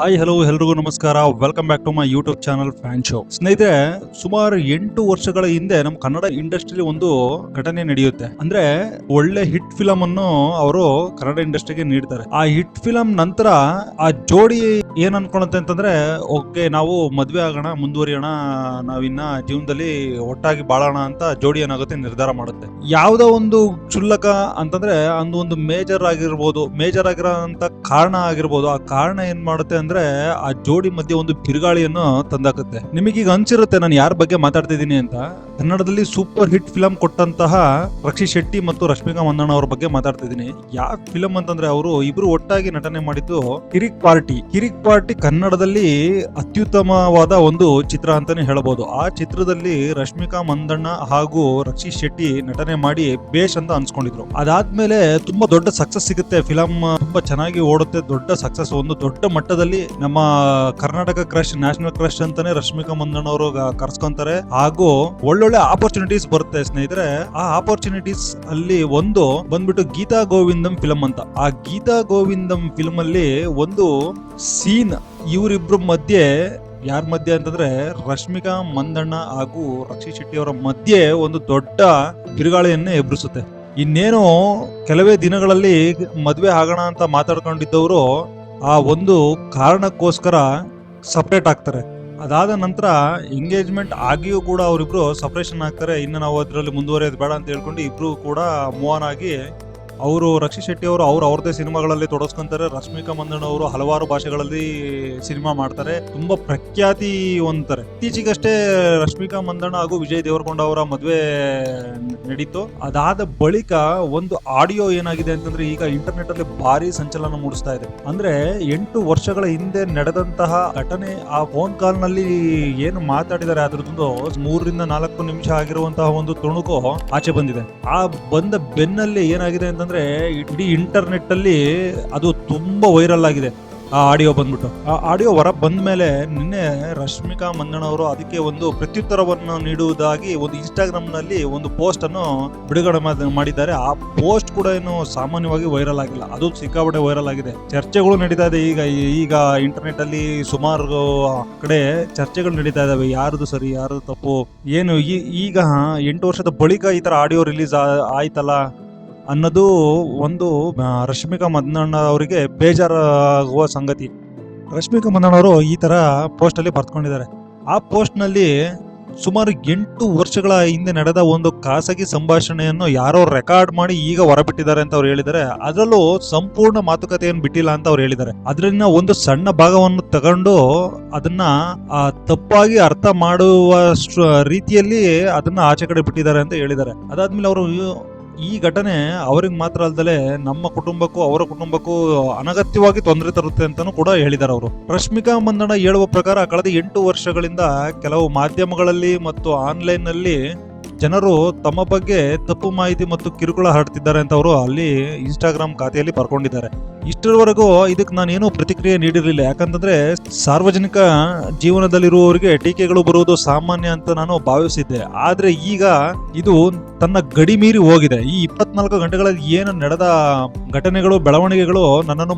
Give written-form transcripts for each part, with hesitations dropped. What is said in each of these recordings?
Hi hello ಎಲ್ರಿಗೂ ನಮಸ್ಕಾರ. Welcome back to my YouTube channel fan show. ಸ್ನೇಹಿತರೆ, ಸುಮಾರು 8 ವರ್ಷಗಳ ಹಿಂದೆ ನಮ್ಮ ಕನ್ನಡ ಇಂಡಸ್ಟ್ರಿ ಒಂದು ಘಟನೆ ನಡೆಯುತ್ತೆ. ಅಂದ್ರೆ ಒಳ್ಳೆ ಹಿಟ್ ಫಿಲಂ ಅನ್ನು ಅವರು ಕನ್ನಡ ಇಂಡಸ್ಟ್ರಿಗೆ ನೀಡ್ತಾರೆ. ಆ ಹಿಟ್ ಫಿಲಂ ನಂತರ ಆ ಜೋಡಿ ಏನ್ ಅನ್ಕೊಳುತ್ತೆ ಅಂತಂದ್ರೆ, ಓಕೆ ನಾವು ಮದ್ವೆ ಆಗೋಣ, ಮುಂದುವರಿಯೋಣ, ನಾವಿನ್ನ ಜೀವನದಲ್ಲಿ ಒಟ್ಟಾಗಿ ಬಾಳೋಣ ಅಂತ ಜೋಡಿ ಏನಾಗುತ್ತೆ ನಿರ್ಧಾರ ಮಾಡುತ್ತೆ. ಯಾವ್ದೋ ಒಂದು ಕ್ಷುಲ್ಲಕ ಅಂತಂದ್ರೆ ಒಂದು ಮೇಜರ್ ಆಗಿರೋಂತ ಕಾರಣ ಆಗಿರ್ಬೋದು. ಆ ಕಾರಣ ಏನ್ ಮಾಡುತ್ತೆ ಅಂದ್ರೆ ಆ ಜೋಡಿ ಮಧ್ಯೆ ಒಂದು ಬಿರುಗಾಳಿಯನ್ನು ತಂದಾಕುತ್ತೆ. ನಿಮಗೀಗ ಅನ್ಸಿರುತ್ತೆ ನಾನು ಯಾರ ಬಗ್ಗೆ ಮಾತಾಡ್ತಿದ್ದೀನಿ ಅಂತ. ಕನ್ನಡದಲ್ಲಿ ಸೂಪರ್ ಹಿಟ್ ಫಿಲಂ ಕೊಟ್ಟಂತಹ ರಕ್ಷಿತ್ ಶೆಟ್ಟಿ ಮತ್ತು ರಶ್ಮಿಕಾ ಮಂದಣ್ಣ ಅವ್ರ ಬಗ್ಗೆ ಮಾತಾಡ್ತಿದ್ದೀನಿ. ಯಾವ ಫಿಲಂ ಅಂತಂದ್ರೆ ಅವರು ಇಬ್ರು ಒಟ್ಟಾಗಿ ನಟನೆ ಮಾಡಿದ್ದು ಕಿರಿಕ್ ಪಾರ್ಟಿ ಕನ್ನಡದಲ್ಲಿ ಅತ್ಯುತ್ತಮವಾದ ಒಂದು ಚಿತ್ರ ಅಂತಾನೆ ಹೇಳಬಹುದು. ಆ ಚಿತ್ರದಲ್ಲಿ ರಶ್ಮಿಕಾ ಮಂದಣ್ಣ ಹಾಗೂ ರಕ್ಷಿತ್ ಶೆಟ್ಟಿ ನಟನೆ ಮಾಡಿ ಬೇಷ್ ಅಂತ ಅನ್ಸ್ಕೊಂಡಿದ್ರು. ಅದಾದ್ಮೇಲೆ ತುಂಬಾ ದೊಡ್ಡ ಸಕ್ಸಸ್ ಸಿಗುತ್ತೆ. ಫಿಲಂ ತುಂಬಾ ಚೆನ್ನಾಗಿ ಓಡುತ್ತೆ, ದೊಡ್ಡ ಸಕ್ಸಸ್, ಒಂದು ದೊಡ್ಡ ಮಟ್ಟದಲ್ಲಿ ನಮ್ಮ ಕರ್ನಾಟಕ ಕ್ರಶ್, ನ್ಯಾಷನಲ್ ಕ್ರಶ್ ಅಂತಾನೆ ರಶ್ಮಿಕಾ ಮಂದಣ್ಣ ಅವರು ಕರ್ಸ್ಕೊಂತಾರೆ. ಹಾಗೂ ಒಳ್ಳೊಳ್ಳೆ ಆಪರ್ಚುನಿಟೀಸ್ ಬರುತ್ತೆ ಸ್ನೇಹಿತರೆ. ಆ ಆಪರ್ಚುನಿಟೀಸ್ ಅಲ್ಲಿ ಒಂದು ಬಂದ್ಬಿಟ್ಟು ಗೀತಾ ಗೋವಿಂದಂ ಫಿಲಂ ಅಂತ. ಆ ಗೀತಾ ಗೋವಿಂದಂ ಫಿಲಂ ಅಲ್ಲಿ ಒಂದು ಸೀನ್ ಇವರಿಬ್ರು ಮಧ್ಯೆ, ಯಾರ ಮಧ್ಯೆ ಅಂತಂದ್ರೆ ರಶ್ಮಿಕಾ ಮಂದಣ್ಣ ಹಾಗೂ ರಕ್ಷಿತ್ ಶೆಟ್ಟಿ ಅವರ ಮಧ್ಯೆ ಒಂದು ದೊಡ್ಡ ಬಿರುಗಾಳಿಯನ್ನೇ ಎಬ್ಬಿಸುತ್ತೆ. ಇನ್ನೇನು ಕೆಲವೇ ದಿನಗಳಲ್ಲಿ ಮದ್ವೆ ಆಗೋಣ ಅಂತ ಮಾತಾಡ್ಕೊಂಡಿದ್ದವರು ಆ ಒಂದು ಕಾರಣಕ್ಕೋಸ್ಕರ ಸಪರೇಟ್ ಆಗ್ತಾರೆ. ಅದಾದ ನಂತರ ಎಂಗೇಜ್ಮೆಂಟ್ ಆಗಿಯೂ ಕೂಡ ಅವರಿಬ್ರು ಸಪರೇಷನ್ ಆಗ್ತಾರೆ. ಇನ್ನು ನಾವು ಅದರಲ್ಲಿ ಮುಂದುವರಿಯೋದು ಬೇಡ ಅಂತ ಹೇಳ್ಕೊಂಡು ಇಬ್ರು ಕೂಡ ಮೂವ್ ಆನ್ ಆಗಿ ಅವರು ರಕ್ಷಿತ್ ಶೆಟ್ಟಿ ಅವರು ಅವ್ರದೇ ಸಿನಿಮಾಗಳಲ್ಲಿ ತೊಡಸ್ಕೊಂತಾರೆ. ರಶ್ಮಿಕಾ ಮಂದಣ್ಣ ಅವರು ಹಲವಾರು ಭಾಷೆಗಳಲ್ಲಿ ಸಿನಿಮಾ ಮಾಡ್ತಾರೆ, ತುಂಬಾ ಪ್ರಖ್ಯಾತಿ ಹೊಂದ್ತಾರೆ. ಇತ್ತೀಚೆಗಷ್ಟೇ ರಶ್ಮಿಕಾ ಮಂದಣ್ಣ ಹಾಗೂ ವಿಜಯ್ ದೇವರಕೊಂಡ ಅವರ ಮದುವೆ ನಡೀತು. ಅದಾದ ಬಳಿಕ ಒಂದು ಆಡಿಯೋ ಏನಾಗಿದೆ ಅಂತಂದ್ರೆ ಈಗ ಇಂಟರ್ನೆಟ್ ಅಲ್ಲಿ ಭಾರಿ ಸಂಚಲನ ಮೂಡಿಸ್ತಾ ಇದೆ. ಅಂದ್ರೆ 8 ವರ್ಷಗಳ ಹಿಂದೆ ನಡೆದಂತಹ ಘಟನೆ, ಆ ಫೋನ್ ಕಾಲ್ ನಲ್ಲಿ ಏನು ಮಾತಾಡಿದ್ದಾರೆ ಅದ್ರದ್ದು 3-4 ನಿಮಿಷ ಆಗಿರುವಂತಹ ಒಂದು ತುಣುಕು ಆಚೆ ಬಂದಿದೆ. ಆ ಬಂದ ಬೆನ್ನಲ್ಲಿ ಏನಾಗಿದೆ ಅಂತಂದ್ರೆ ಇಡೀ ಇಂಟರ್ನೆಟ್ ಅಲ್ಲಿ ಅದು ತುಂಬಾ ವೈರಲ್ ಆಗಿದೆ. ಆ ಆಡಿಯೋ ಬಂದ್ಬಿಟ್ಟು, ಆ ಆಡಿಯೋ ಹೊರ ಬಂದ ಮೇಲೆ ನಿನ್ನೆ ರಶ್ಮಿಕಾ ಮಂದಣ್ಣ ಅವರು ಅದಕ್ಕೆ ಒಂದು ಪ್ರತ್ಯುತ್ತರವನ್ನು ನೀಡುವುದಾಗಿ ಒಂದು ಇನ್ಸ್ಟಾಗ್ರಾಮ್ ನಲ್ಲಿ ಒಂದು ಪೋಸ್ಟ್ ಅನ್ನು ಬಿಡುಗಡೆ ಮಾಡಿದ್ದಾರೆ. ಆ ಪೋಸ್ಟ್ ಕೂಡ ಏನು ಸಾಮಾನ್ಯವಾಗಿ ವೈರಲ್ ಆಗಿಲ್ಲ, ಅದು ಸಿಕ್ಕಾಪಟ್ಟೆ ವೈರಲ್ ಆಗಿದೆ. ಚರ್ಚೆಗಳು ನಡೀತಾ ಇದೆ ಈಗ ಇಂಟರ್ನೆಟ್ ಅಲ್ಲಿ ಸುಮಾರು ಕಡೆ ಚರ್ಚೆಗಳು ನಡೀತಾ ಇದಾವೆ. ಯಾರದು ಸರಿ, ಯಾರದು ತಪ್ಪು, ಏನು ಈಗ 8 ವರ್ಷದ ಬಳಿಕ ಈ ತರ ಆಡಿಯೋ ರಿಲೀಸ್ ಆಯ್ತಲ್ಲ ಅನ್ನೋದು ಒಂದು ರಶ್ಮಿಕಾ ಮಂದಣ್ಣ ಅವರಿಗೆ ಬೇಜಾರಾಗುವ ಸಂಗತಿ. ರಶ್ಮಿಕಾ ಮಂದಣ್ಣ ಅವರು ಈ ತರ ಪೋಸ್ಟ್ ಅಲ್ಲಿ ಬರ್ತ್ಕೊಂಡಿದ್ದಾರೆ. ಆ ಪೋಸ್ಟ್ ನಲ್ಲಿ ಸುಮಾರು 8 ವರ್ಷಗಳ ಹಿಂದೆ ನಡೆದ ಒಂದು ಖಾಸಗಿ ಸಂಭಾಷಣೆಯನ್ನು ಯಾರೋ ರೆಕಾರ್ಡ್ ಮಾಡಿ ಈಗ ಹೊರಬಿಟ್ಟಿದ್ದಾರೆ ಅಂತ ಅವ್ರು ಹೇಳಿದ್ದಾರೆ. ಅದರಲ್ಲೂ ಸಂಪೂರ್ಣ ಮಾತುಕತೆಯನ್ನು ಬಿಟ್ಟಿಲ್ಲ ಅಂತ ಅವ್ರು ಹೇಳಿದ್ದಾರೆ. ಅದರಿಂದ ಒಂದು ಸಣ್ಣ ಭಾಗವನ್ನು ತಗೊಂಡು ಅದನ್ನ ತಪ್ಪಾಗಿ ಅರ್ಥ ಮಾಡುವ ರೀತಿಯಲ್ಲಿ ಅದನ್ನ ಆಚೆ ಕಡೆ ಬಿಟ್ಟಿದ್ದಾರೆ ಅಂತ ಹೇಳಿದ್ದಾರೆ. ಅದಾದ್ಮೇಲೆ ಅವರು ಈ ಘಟನೆ ಅವ್ರಿಗೆ ಮಾತ್ರ ಅಲ್ದಲೆ ನಮ್ಮ ಕುಟುಂಬಕ್ಕೂ ಅವರ ಕುಟುಂಬಕ್ಕೂ ಅನಗತ್ಯವಾಗಿ ತೊಂದರೆ ತರುತ್ತೆ ಅಂತಾನೂ ಕೂಡ ಹೇಳಿದ್ದಾರೆ ಅವರು. ರಶ್ಮಿಕಾ ಮಂದಣ್ಣ ಹೇಳುವ ಪ್ರಕಾರ ಕಳೆದ 8 ವರ್ಷಗಳಿಂದ ಕೆಲವು ಮಾಧ್ಯಮಗಳಲ್ಲಿ ಮತ್ತು ಆನ್ಲೈನ್ ನಲ್ಲಿ ಜನರು ತಮ್ಮ ಬಗ್ಗೆ ತಪ್ಪು ಮಾಹಿತಿ ಮತ್ತು ಕಿರುಕುಳ ಹರಡ್ತಿದ್ದಾರೆ ಅಂತ ಅವರು ಅಲ್ಲಿ ಇನ್ಸ್ಟಾಗ್ರಾಮ್ ಖಾತೆಯಲ್ಲಿ ಬರ್ಕೊಂಡಿದ್ದಾರೆ. ಇಷ್ಟರವರೆಗೂ ಇದಕ್ಕೆ ನಾನೇನು ಪ್ರತಿಕ್ರಿಯೆ ನೀಡಿರಲಿಲ್ಲ. ಯಾಕಂತಂದ್ರೆ ಸಾರ್ವಜನಿಕ ಜೀವನದಲ್ಲಿರುವವರಿಗೆ ಟೀಕೆಗಳು ಬರುವುದು ಸಾಮಾನ್ಯ ಅಂತ ನಾನು ಭಾವಿಸಿದ್ದೆ. ಆದ್ರೆ ಈಗ ಇದು ತನ್ನ ಗಡಿ ಮೀರಿ ಹೋಗಿದೆ. ಈ 24 ಗಂಟೆಗಳಲ್ಲಿ ಏನು ನಡೆದ ಘಟನೆಗಳು, ಬೆಳವಣಿಗೆಗಳು ನನ್ನನ್ನು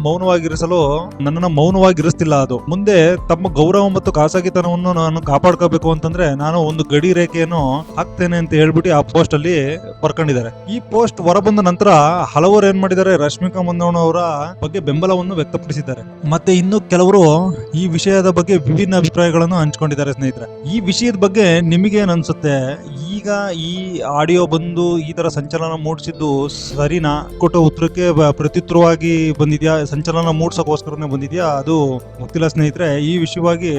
ಮೌನವಾಗಿರಿಸ್ತಿಲ್ಲ. ಅದು ಮುಂದೆ ತಮ್ಮ ಗೌರವ ಮತ್ತು ಖಾಸಗಿತನವನ್ನು ನಾನು ಕಾಪಾಡ್ಕೋಬೇಕು ಅಂತಂದ್ರೆ ನಾನು ಒಂದು ಗಡಿ ರೇಖೆಯನ್ನು ಹಾಕ್ತೇನೆ ಅಂತ ಹೇಳ್ಬಿಟ್ಟು ಆ ಪೋಸ್ಟ್ ಅಲ್ಲಿ ಬರ್ಕೊಂಡಿದ್ದಾರೆ. ಈ ಪೋಸ್ಟ್ ಹೊರಬಂದ ನಂತರ ಹಲವರು ಏನ್ ಮಾಡಿದ್ದಾರೆ, ರಶ್ಮಿಕಾ ಮಂದಣ್ಣ ಅವರ ಬಗ್ಗೆ ಬೆಂಬಲವನ್ನು ವ್ಯಕ್ತಪಡಿಸಿದ್ದಾರೆ. ಮತ್ತೆ ಇನ್ನು ಕೆಲವರು ಈ ವಿಷಯದ ಬಗ್ಗೆ ವಿಭಿನ್ನ ಅಭಿಪ್ರಾಯಗಳನ್ನು ಹಂಚ್ಕೊಂಡಿದ್ದಾರೆ. ಸ್ನೇಹಿತರೆ, ಈ ವಿಷಯದ ಬಗ್ಗೆ ನಿಮಗೇನ್ ಅನ್ಸುತ್ತೆ? ಈಗ ಈ ಆಡಿಯೋ ಬಂದು ಈ ತರ ಸಂಚಲನ ಮೂಡಿಸಿದ್ದು ಸರಿನಾ? ಕೊಟ್ಟ ಉತ್ತರಕ್ಕೆ ಪ್ರತ್ಯುತ್ತರವಾಗಿ ಬಂದಿದ್ಯಾ, ಸಂಚಲನ ಮೂಡ್ಸೋಕೋಸ್ಕರನೇ ಬಂದಿದ್ಯಾ? ಅದು ಗೊತ್ತಿಲ್ಲ ಸ್ನೇಹಿತರೆ. ಈ ವಿಷಯವಾಗಿ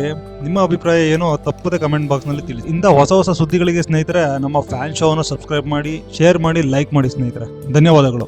ನಿಮ್ಮ ಅಭಿಪ್ರಾಯ ಏನೋ ತಪ್ಪದೆ ಕಮೆಂಟ್ ಬಾಕ್ಸ್ ನಲ್ಲಿ ತಿಳಿಸಿ. ಇಂಥ ಹೊಸ ಸುದ್ದಿಗಳಿಗೆ ಸ್ನೇಹಿತರೆ ನಮ್ಮ ಫ್ಯಾನ್ ಶೋ ಅನ್ನು ಸಬ್ಸ್ಕ್ರೈಬ್ ಮಾಡಿ, ಶೇರ್ ಮಾಡಿ, ಲೈಕ್ ಮಾಡಿ ಸ್ನೇಹಿತರೆ. ಧನ್ಯವಾದಗಳು.